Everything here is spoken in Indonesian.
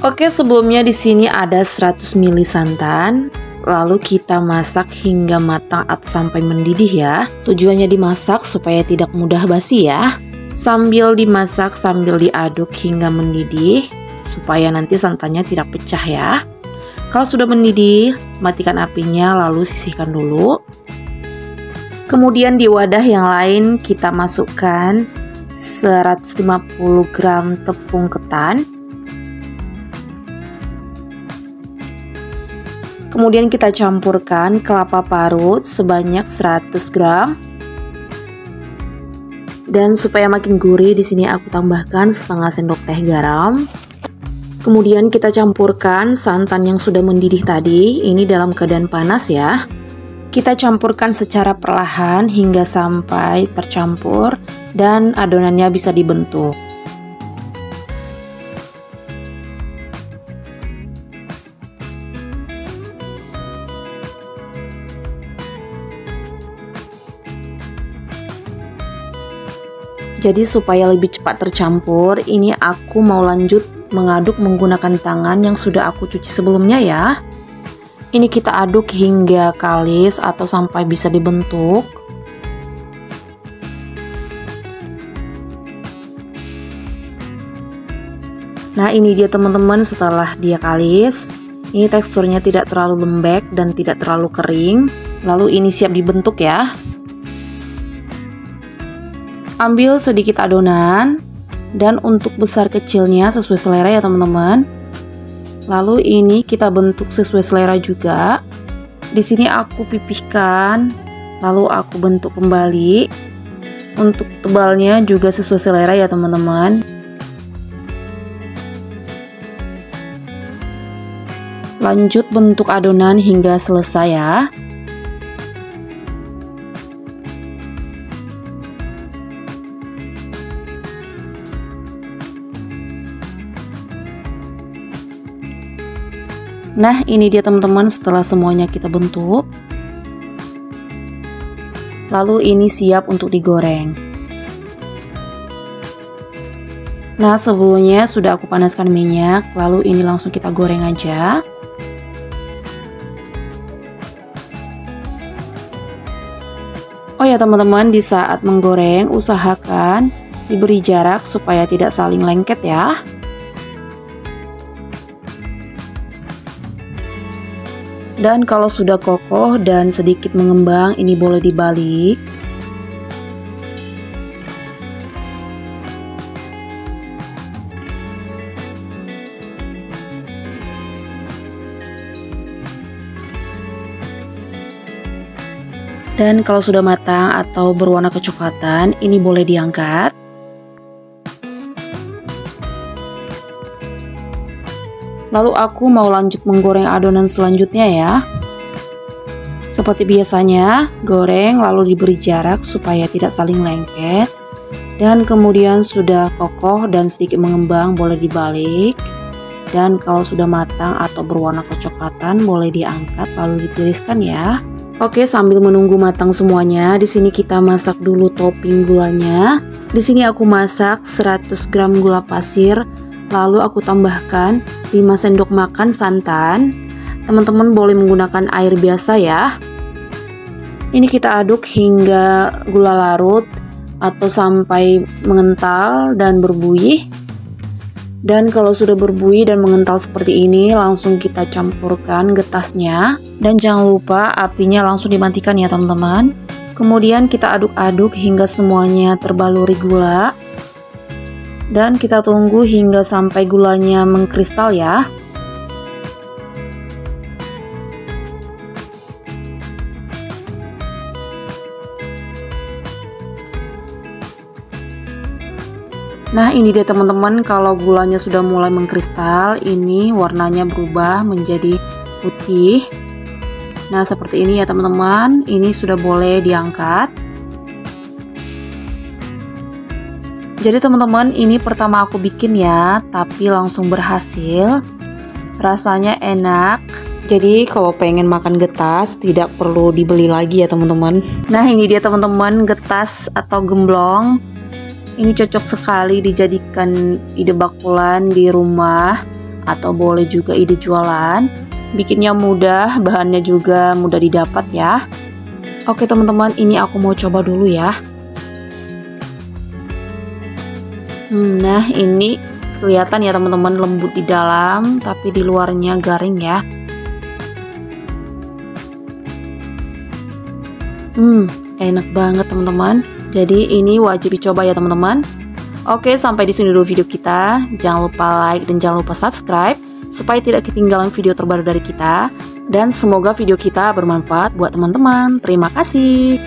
Oke, sebelumnya di sini ada 100 ml santan. Lalu kita masak hingga matang atau sampai mendidih ya. Tujuannya dimasak supaya tidak mudah basi ya. Sambil dimasak, sambil diaduk hingga mendidih supaya nanti santannya tidak pecah ya. Kalau sudah mendidih, matikan apinya lalu sisihkan dulu. Kemudian di wadah yang lain kita masukkan 150 gram tepung ketan. Kemudian kita campurkan kelapa parut sebanyak 100 gram. Dan supaya makin gurih di sini aku tambahkan setengah sendok teh garam. Kemudian kita campurkan santan yang sudah mendidih tadi, ini dalam keadaan panas ya. Kita campurkan secara perlahan hingga sampai tercampur dan adonannya bisa dibentuk. Jadi supaya lebih cepat tercampur, ini aku mau lanjut mengaduk menggunakan tangan yang sudah aku cuci sebelumnya ya. Ini kita aduk hingga kalis atau sampai bisa dibentuk. Nah, ini dia teman-teman setelah dia kalis. Ini teksturnya tidak terlalu lembek dan tidak terlalu kering. Lalu ini siap dibentuk ya. Ambil sedikit adonan dan untuk besar kecilnya sesuai selera ya teman-teman. Lalu ini kita bentuk sesuai selera juga. Di sini aku pipihkan, lalu aku bentuk kembali. Untuk tebalnya juga sesuai selera ya teman-teman. Lanjut bentuk adonan hingga selesai ya. Nah, ini dia teman-teman setelah semuanya kita bentuk. Lalu ini siap untuk digoreng. Nah, sebelumnya sudah aku panaskan minyak, lalu ini langsung kita goreng aja. Oh ya teman-teman, di saat menggoreng usahakan diberi jarak supaya tidak saling lengket ya. Dan kalau sudah kokoh dan sedikit mengembang, ini boleh dibalik. Dan kalau sudah matang atau berwarna kecoklatan, ini boleh diangkat. Lalu aku mau lanjut menggoreng adonan selanjutnya ya. Seperti biasanya, goreng lalu diberi jarak supaya tidak saling lengket. Dan kemudian sudah kokoh dan sedikit mengembang boleh dibalik. Dan kalau sudah matang atau berwarna kecoklatan boleh diangkat lalu ditiriskan ya. Oke, sambil menunggu matang semuanya, di sini kita masak dulu topping gulanya. Di sini aku masak 100 gram gula pasir. Lalu aku tambahkan 5 sendok makan santan. Teman-teman boleh menggunakan air biasa ya. Ini kita aduk hingga gula larut atau sampai mengental dan berbuih. Dan kalau sudah berbuih dan mengental seperti ini, langsung kita campurkan getasnya. Dan jangan lupa apinya langsung dimatikan ya teman-teman. Kemudian kita aduk-aduk hingga semuanya terbaluri gula. Dan kita tunggu hingga sampai gulanya mengkristal ya. Nah, ini dia teman-teman, kalau gulanya sudah mulai mengkristal, ini warnanya berubah menjadi putih. Nah, seperti ini ya teman-teman, ini sudah boleh diangkat. Jadi teman-teman, ini pertama aku bikin ya, tapi langsung berhasil. Rasanya enak. Jadi kalau pengen makan getas tidak perlu dibeli lagi ya teman-teman. Nah, ini dia teman-teman, getas atau gemblong. Ini cocok sekali dijadikan ide bakulan di rumah atau boleh juga ide jualan. Bikinnya mudah, bahannya juga mudah didapat ya. Oke teman-teman, ini aku mau coba dulu ya. Nah ini kelihatan ya teman-teman, lembut di dalam tapi di luarnya garing ya. Enak banget teman-teman. Jadi ini wajib dicoba ya teman-teman. Oke, sampai di sini dulu video kita. Jangan lupa like dan jangan lupa subscribe supaya tidak ketinggalan video terbaru dari kita. Dan semoga video kita bermanfaat buat teman-teman. Terima kasih.